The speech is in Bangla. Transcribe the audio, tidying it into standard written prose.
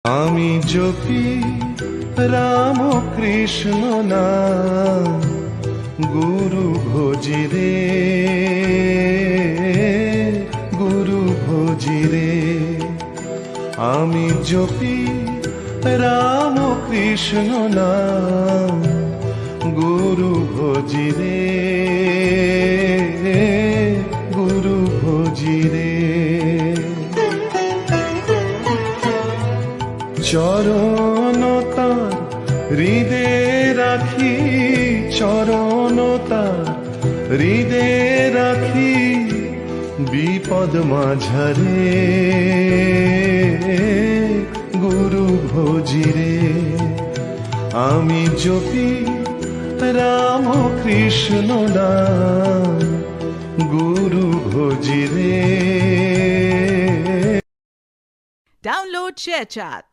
আমি জপি রাম কৃষ্ণ নাম, গুরু ভজি রে, গুরু ভজি রে। আমি জপি রাম কৃষ্ণ নাম, গুরু ভজি রে, গুরু ভজি রে। চরণ তার হৃদে রাখি, চরণ তার হৃদে রাখি, বিপদ মাঝারে গুরু ভজি রে। আমি জপি রাম কৃষ্ণ নাম, গুরু ভজি রে। Download ShareChat.